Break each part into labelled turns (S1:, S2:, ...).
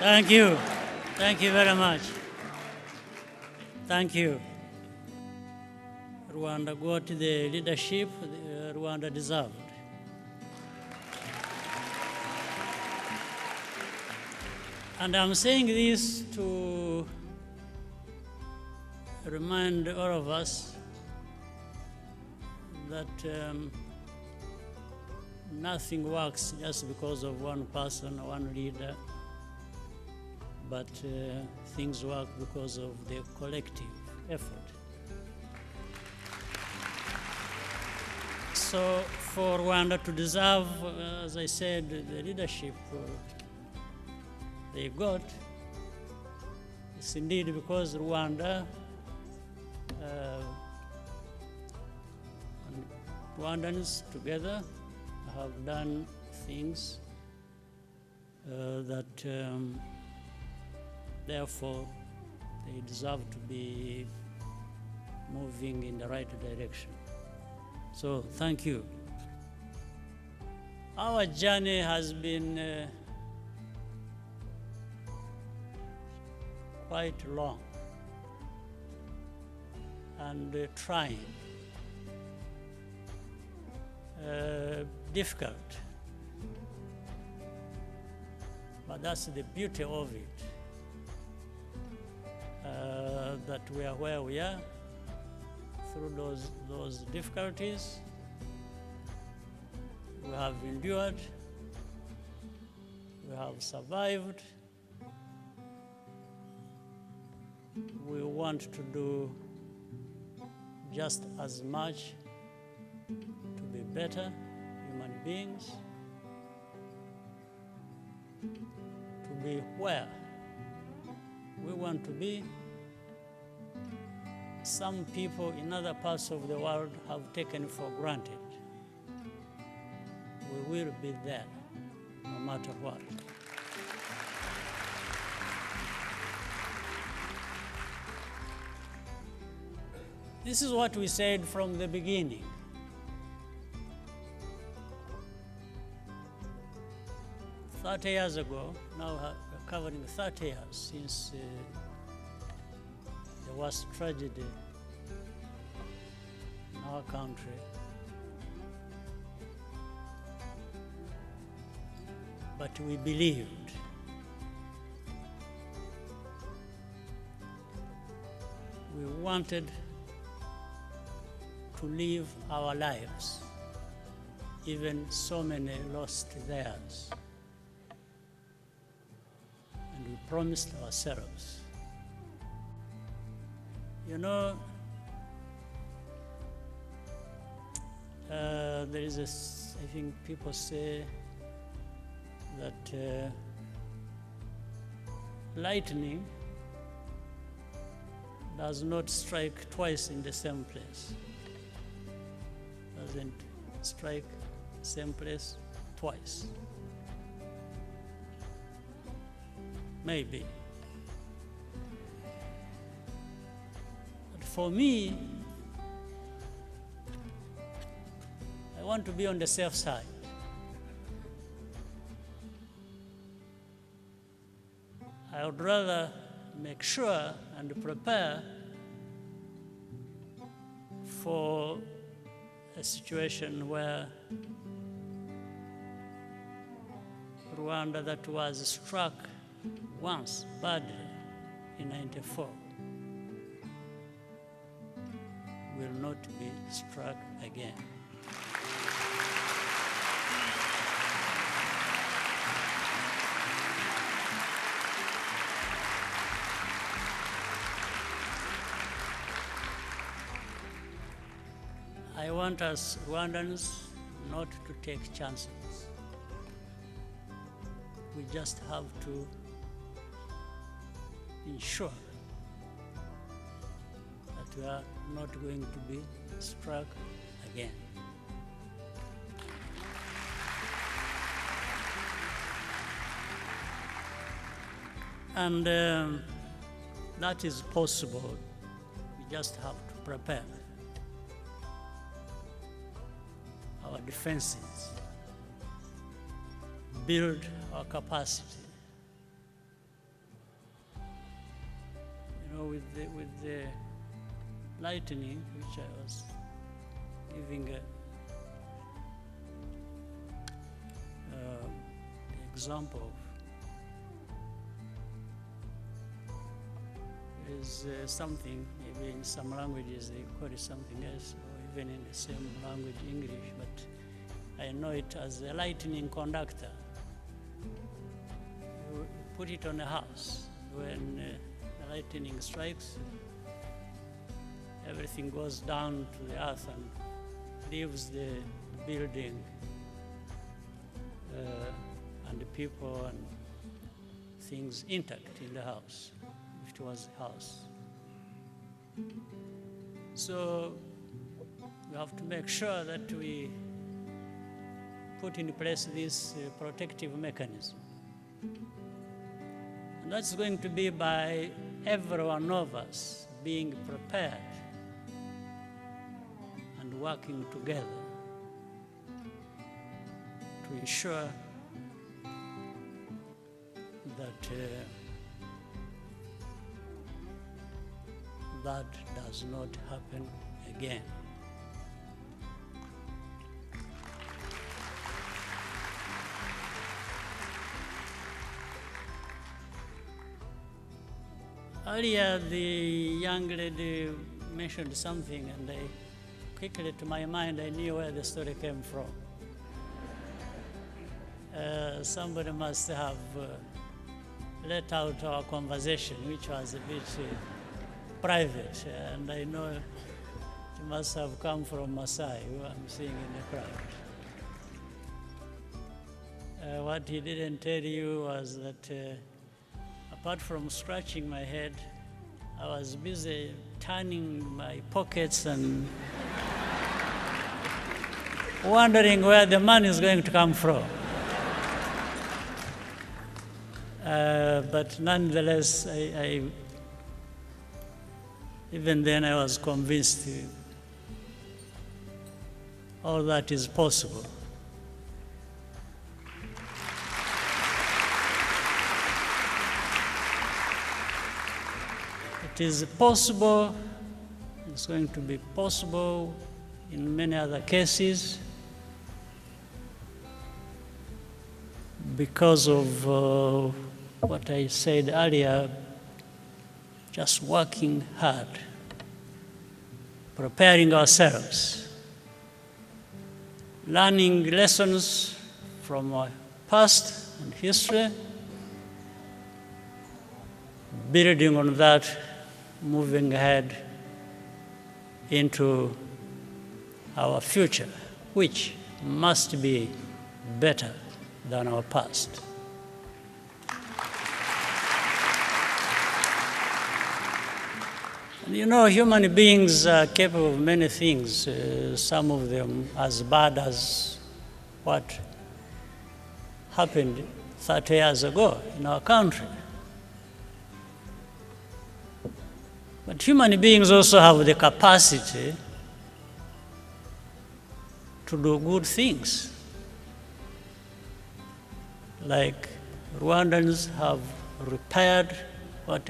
S1: Thank you. Thank you very much. Thank you. Rwanda got the leadership Rwanda deserved. And I'm saying this to remind all of us that nothing works just because of one person, one leader, but things work because of the collective effort. So for Rwanda to deserve, as I said, the leadership they got, it's indeed because Rwanda and Rwandans together have done things that therefore they deserve to be moving in the right direction. So thank you. Our journey has been quite long and trying, difficult, but that's the beauty of it, that we are where we are through those difficulties. We have endured, we have survived. We want to do just as much to be better human beings, to be where we want to be. Some people in other parts of the world have taken for granted. We will be there no matter what. This is what we said from the beginning. "30 years ago, now we're covering 30 years since the worst tragedy in our country. But we believed. We wanted to live our lives, even so many lost theirs. And we promised ourselves. You know, there is I think people say that lightning does not strike twice in the same place. Doesn't strike same place twice. Maybe. But for me, I want to be on the safe side. I would rather make sure and prepare for a situation where Rwanda, that was struck once badly in '94, will not be struck again. I want us Rwandans not to take chances. We just have to ensure that we are not going to be struck again. And that is possible. We just have to prepare our defenses, build our capacity, with the lightning, which I was giving the example of, is something, maybe in some languages they call it something else, or even in the same language, English, but I know it as a lightning conductor. You put it on a house. When the lightning strikes, everything goes down to the earth and leaves the building and the people and things intact in the house, if it was a house. So we have to make sure that we put in place this protective mechanism. And that's going to be by every one of us being prepared and working together to ensure that that does not happen again. Earlier, the young lady mentioned something, and quickly to my mind, I knew where the story came from. Somebody must have let out our conversation, which was a bit private, and I know it must have come from Masai, who I'm seeing in the crowd. What he didn't tell you was that apart from scratching my head, I was busy turning my pockets and wondering where the money is going to come from. But nonetheless, even then I was convinced all that is possible. It is possible, it's going to be possible in many other cases because of what I said earlier, just working hard, preparing ourselves, learning lessons from our past and history, building on that, moving ahead into our future, which must be better than our past. And you know, human beings are capable of many things, some of them as bad as what happened 30 years ago in our country. But human beings also have the capacity to do good things. Like Rwandans have repaired what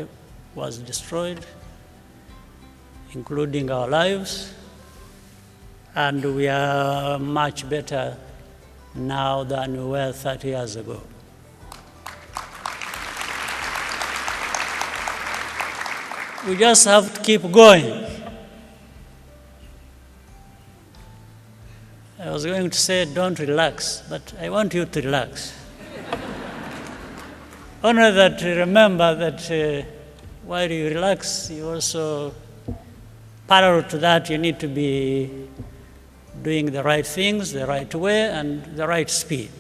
S1: was destroyed, including our lives, and we are much better now than we were 30 years ago. We just have to keep going. I was going to say don't relax, but I want you to relax. Only that remember that while you relax, you also, parallel to that, you need to be doing the right things, the right way, and the right speed.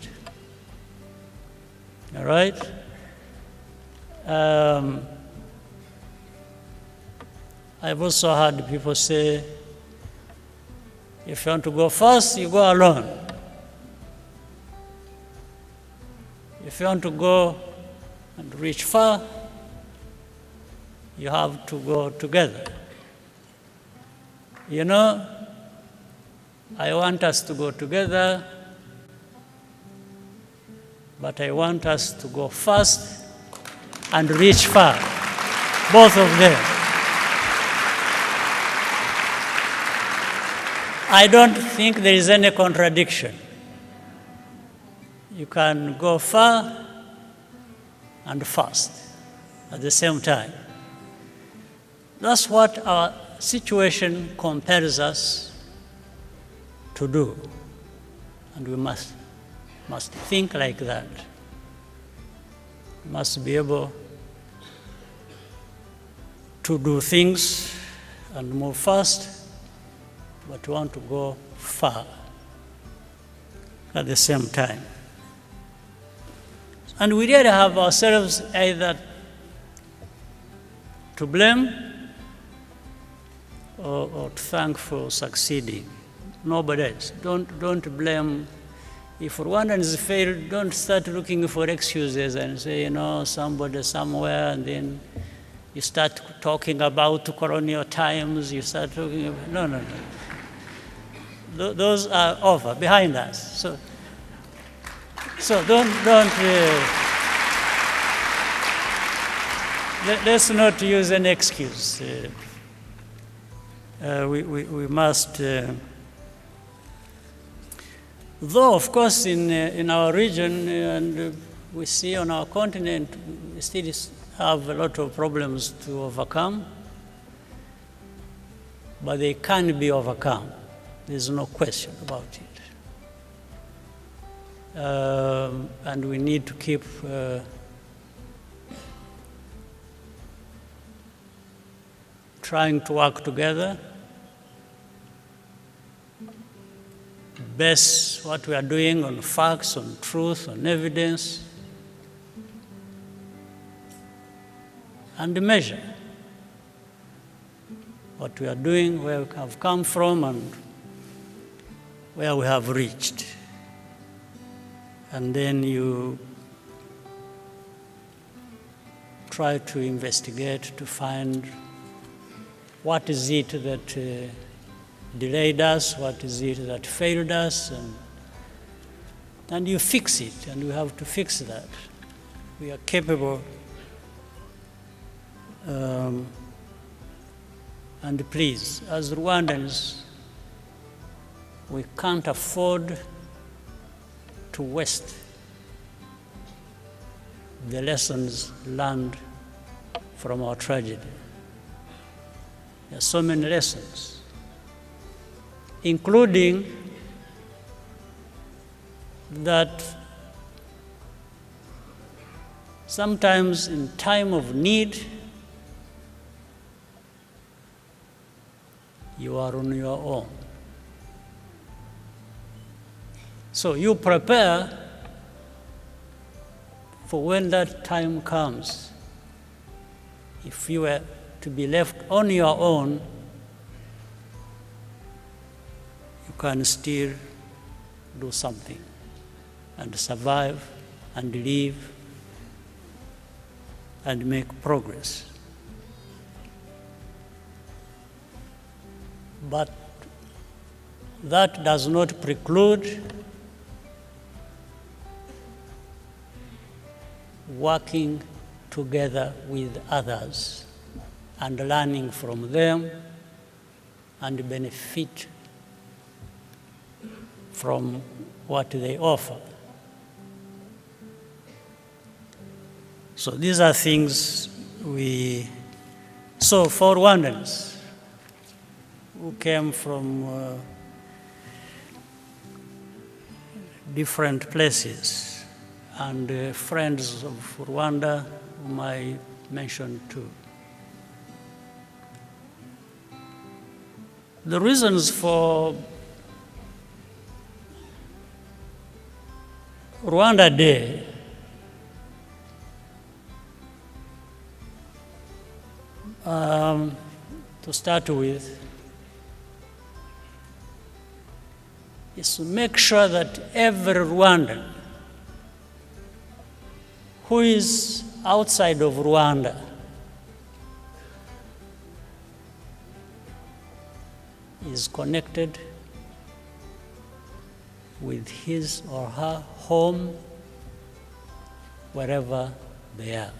S1: All right? I've also heard people say, if you want to go fast, you go alone. If you want to go and reach far, you have to go together. You know, I want us to go together, but I want us to go fast and reach far, both of them. I don't think there is any contradiction. You can go far and fast at the same time. That's what our situation compels us to do. And we must think like that. We must be able to do things and move fast, but we want to go far at the same time. And we really have ourselves either to blame or to thank for succeeding. Nobody else. Don't blame. If Rwandans fail, don't start looking for excuses and say, somebody somewhere, and then you start talking about colonial times, you start talking about, no. Those are over, behind us. So let's not use an excuse. We must, though of course in our region and we see on our continent, we still have a lot of problems to overcome, but they can be overcome. There's no question about it. And we need to keep trying to work together, base what we are doing on facts, on truth, on evidence, and measure what we are doing, where we have come from, and where we have reached. And then you try to investigate to find what is it that delayed us, what is it that failed us, and you fix it, and we have to fix that. We are capable, and please, as Rwandans, we can't afford to waste the lessons learned from our tragedy. There are so many lessons, including that sometimes in time of need, you are on your own. So you prepare for when that time comes. If you were to be left on your own, you can still do something and survive and live and make progress. But that does not preclude working together with others and learning from them and benefit from what they offer. So these are things so for Rwandans who came from different places, and friends of Rwanda whom I mentioned too. The reasons for Rwanda Day to start with is to make sure that every Rwandan who is outside of Rwanda is connected with his or her home wherever they are.